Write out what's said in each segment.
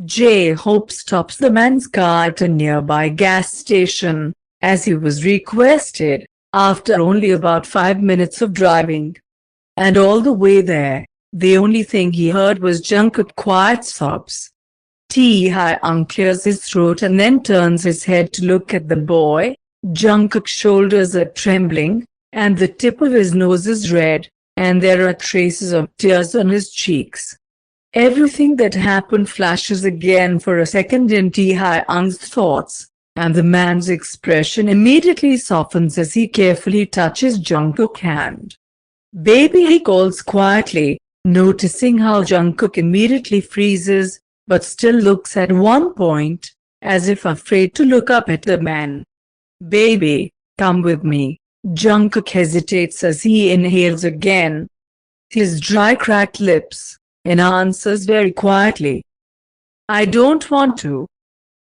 J-Hope stops the man's car at a nearby gas station, as he was requested, after only about 5 minutes of driving. And all the way there, the only thing he heard was Jungkook's quiet sobs. Taehyung clears his throat and then turns his head to look at the boy. Jungkook's shoulders are trembling, and the tip of his nose is red, and there are traces of tears on his cheeks. Everything that happened flashes again for a second in Taehyung's thoughts, and the man's expression immediately softens as he carefully touches Jungkook's hand. "Baby," he calls quietly, noticing how Jungkook immediately freezes, but still looks at one point, as if afraid to look up at the man. "Baby, come with me." Jungkook hesitates as he inhales again. His dry cracked lips, and answers very quietly. "I don't want to.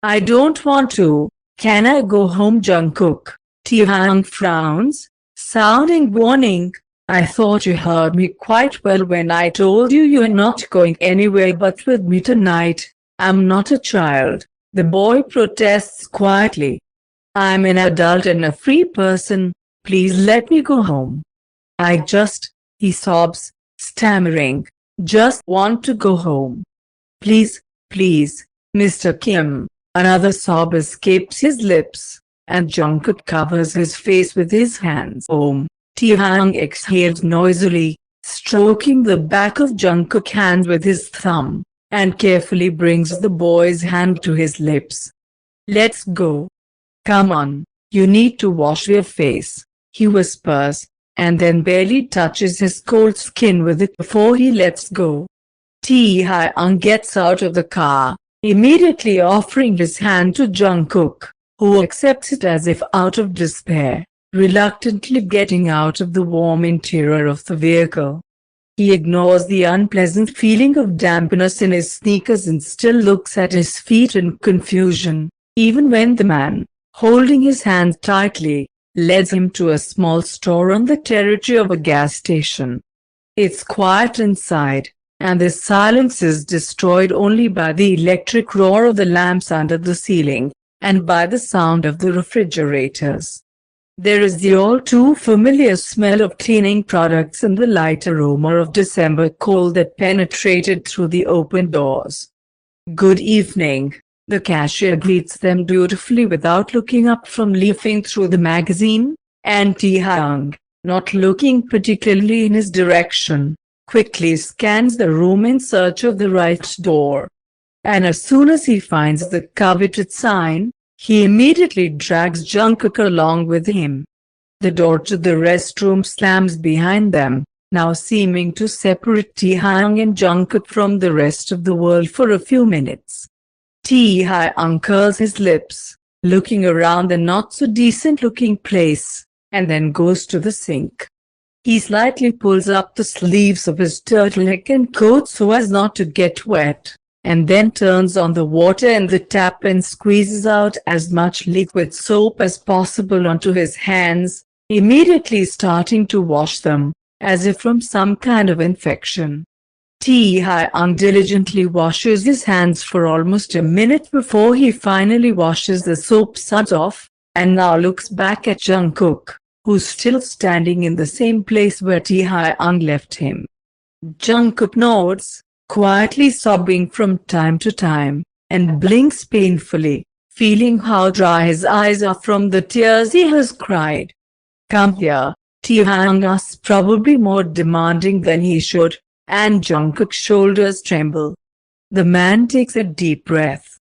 I don't want to. Can I go home, Jungkook?" Taehyung frowns, sounding warning. "I thought you heard me quite well when I told you you're not going anywhere but with me tonight. I'm not a child," the boy protests quietly. "I'm an adult and a free person. Please let me go home. He sobs, stammering, "just want to go home. Please, please, Mr. Kim." Another sob escapes his lips, and Jungkook covers his face with his hands. Taehyung exhales noisily, stroking the back of Jungkook's hand with his thumb, and carefully brings the boy's hand to his lips. "Let's go. Come on, you need to wash your face," he whispers, and then barely touches his cold skin with it before he lets go. Taehyung gets out of the car, immediately offering his hand to Jungkook, who accepts it as if out of despair, reluctantly getting out of the warm interior of the vehicle. He ignores the unpleasant feeling of dampness in his sneakers and still looks at his feet in confusion, even when the man, holding his hand tightly, leads him to a small store on the territory of a gas station. It's quiet inside, and the silence is destroyed only by the electric roar of the lamps under the ceiling, and by the sound of the refrigerators. There is the all-too-familiar smell of cleaning products and the light aroma of December cold that penetrated through the open doors. "Good evening," the cashier greets them dutifully without looking up from leafing through the magazine, and Taehyung, not looking particularly in his direction, quickly scans the room in search of the right door. And as soon as he finds the coveted sign, he immediately drags Jungkook along with him. The door to the restroom slams behind them, now seeming to separate Taehyung and Jungkook from the rest of the world for a few minutes. Taehyung curls his lips, looking around the not-so-decent-looking place, and then goes to the sink. He slightly pulls up the sleeves of his turtleneck and coat so as not to get wet, and then turns on the water and the tap and squeezes out as much liquid soap as possible onto his hands, immediately starting to wash them, as if from some kind of infection. Taehyung diligently washes his hands for almost a minute before he finally washes the soap suds off, and now looks back at Jungkook, who's still standing in the same place where Taehyung left him. Jungkook nods, quietly sobbing from time to time, and blinks painfully, feeling how dry his eyes are from the tears he has cried. "Come here," Taehyung asks, probably more demanding than he should, and Jungkook's shoulders tremble. The man takes a deep breath.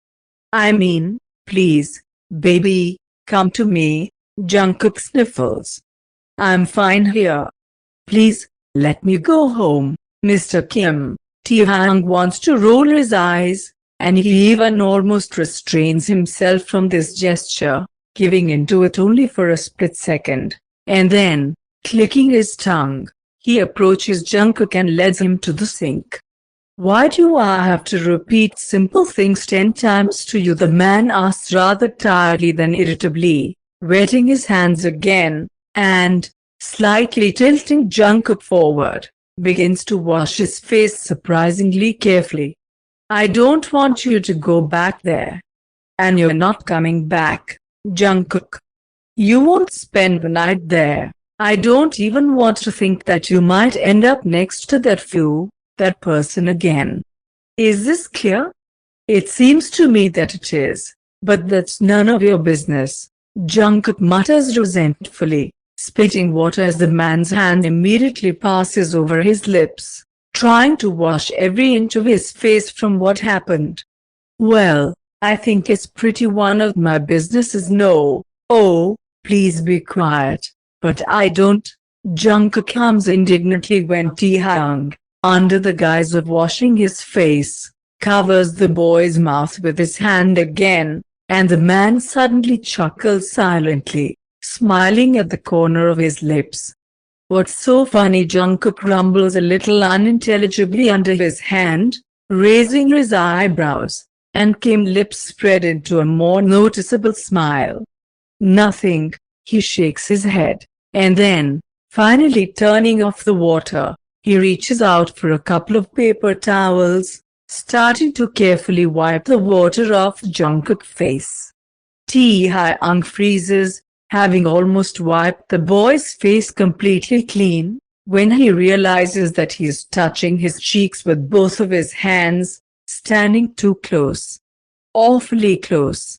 "I mean, please, baby, come to me," Jungkook sniffles. "I'm fine here. Please, let me go home, Mr. Kim." Taehyung wants to roll his eyes, and he even almost restrains himself from this gesture, giving into it only for a split second, and then, clicking his tongue, he approaches Jungkook and leads him to the sink. "Why do I have to repeat simple things 10 times to you?" the man asks rather tiredly than irritably, wetting his hands again, and, slightly tilting Jungkook forward, begins to wash his face surprisingly carefully. I don't want you to go back there. And you're not coming back, Jungkook. You won't spend the night there. I don't even want to think that you might end up next to that person again. Is this clear? It seems to me that it is, but that's none of your business, Jungkook mutters resentfully, spitting water as the man's hand immediately passes over his lips, trying to wash every inch of his face from what happened. Well, I think it's pretty one of my businesses. No. Oh, please be quiet. But I don't. Jungkook comes indignantly when Taehyung, under the guise of washing his face, covers the boy's mouth with his hand again, and the man suddenly chuckles silently, smiling at the corner of his lips. What's so funny? Jungkook rumbles a little unintelligibly under his hand, raising his eyebrows, and Kim's lips spread into a more noticeable smile. Nothing, he shakes his head, and then, finally turning off the water, he reaches out for a couple of paper towels, starting to carefully wipe the water off Jungkook's face. Taehyung freezes, having almost wiped the boy's face completely clean, when he realizes that he is touching his cheeks with both of his hands, standing too close. Awfully close.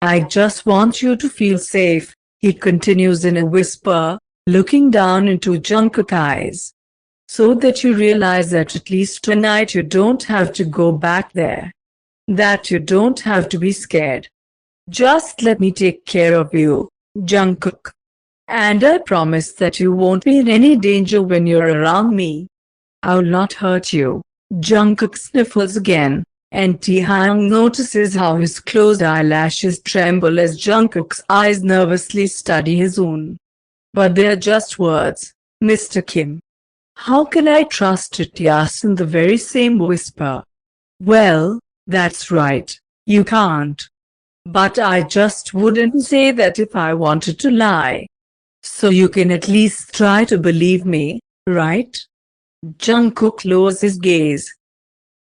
I just want you to feel safe, he continues in a whisper, looking down into Jungkook's eyes. So that you realize that at least tonight you don't have to go back there. That you don't have to be scared. Just let me take care of you, Jungkook. And I promise that you won't be in any danger when you're around me. I'll not hurt you. Jungkook sniffles again, and Taehyung notices how his closed eyelashes tremble as Jungkook's eyes nervously study his own. But they're just words, Mr. Kim. How can I trust it? He asks in the very same whisper. Well, that's right, you can't. But I just wouldn't say that if I wanted to lie. So you can at least try to believe me, right? Jungkook lowers his gaze,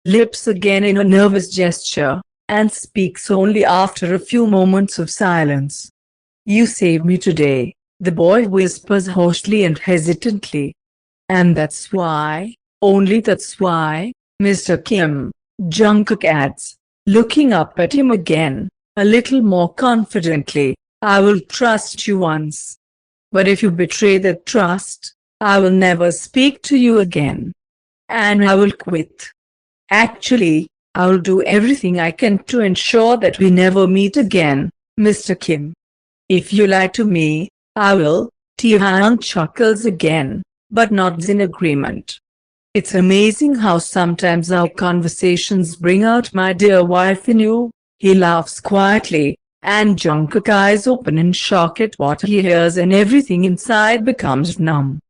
lips again in a nervous gesture, and speaks only after a few moments of silence. You saved me today, the boy whispers hoarsely and hesitantly. And that's why, only that's why, Mr. Kim, Jungkook adds, looking up at him again, a little more confidently, I will trust you once. But if you betray that trust, I will never speak to you again. And I will quit. Actually, I will do everything I can to ensure that we never meet again, Mr. Kim. If you lie to me, I will. Taehyung chuckles again, but nods in agreement. It's amazing how sometimes our conversations bring out my dear wife in you. He laughs quietly, and Jungkook's eyes open in shock at what he hears, and everything inside becomes numb.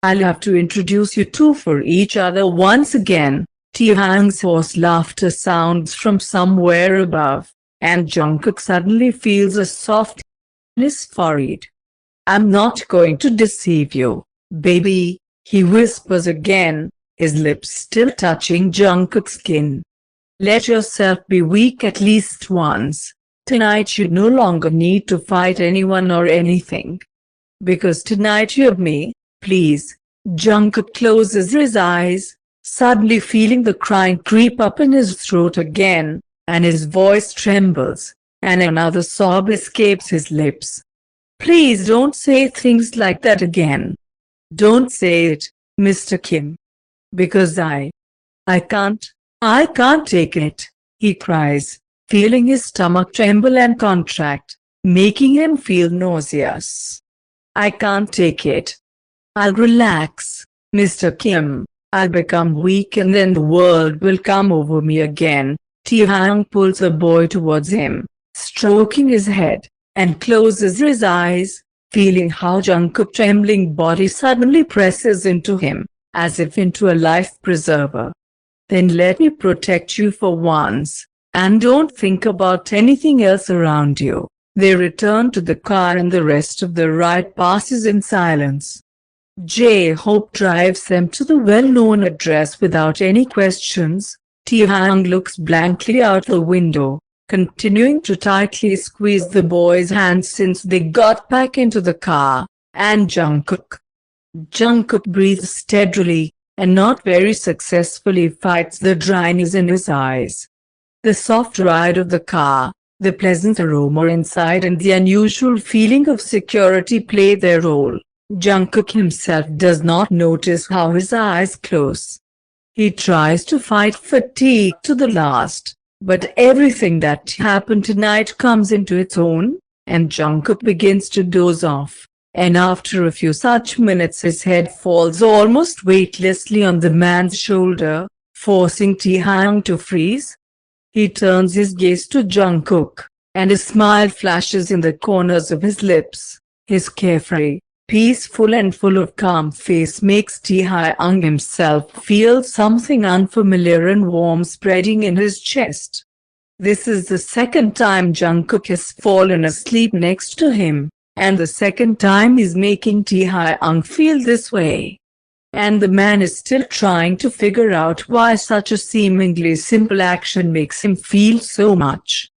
I'll have to introduce you two for each other once again. Taehyung's hoarse laughter sounds from somewhere above, and Jungkook suddenly feels a soft in his forehead. I'm not going to deceive you, baby, he whispers again, his lips still touching Jungkook's skin. Let yourself be weak at least once. Tonight you no longer need to fight anyone or anything. Because tonight you have me, please. Jungkook closes his eyes, suddenly feeling the crying creep up in his throat again, and his voice trembles, and another sob escapes his lips. Please don't say things like that again. Don't say it, Mr. Kim. Because I can't take it, he cries, feeling his stomach tremble and contract, making him feel nauseous. I can't take it. I'll relax, Mr. Kim. I'll become weak and then the world will come over me again. Taehyung pulls the boy towards him, stroking his head, and closes his eyes, feeling how Jungkook's trembling body suddenly presses into him, as if into a life preserver. Then let me protect you for once, and don't think about anything else around you. They return to the car and the rest of the ride passes in silence. J-Hope drives them to the well-known address without any questions, Taehyung looks blankly out the window, continuing to tightly squeeze the boy's hand since they got back into the car, and Jungkook breathes steadily, and not very successfully fights the dryness in his eyes. The soft ride of the car, the pleasant aroma inside and the unusual feeling of security play their role. Jungkook himself does not notice how his eyes close. He tries to fight fatigue to the last, but everything that happened tonight comes into its own, and Jungkook begins to doze off. And after a few such minutes his head falls almost weightlessly on the man's shoulder, forcing Taehyung to freeze. He turns his gaze to Jungkook, and a smile flashes in the corners of his lips. His carefree, peaceful and full of calm face makes Taehyung himself feel something unfamiliar and warm spreading in his chest. This is the second time Jungkook has fallen asleep next to him, and the second time he's making Taehyung feel this way. And the man is still trying to figure out why such a seemingly simple action makes him feel so much.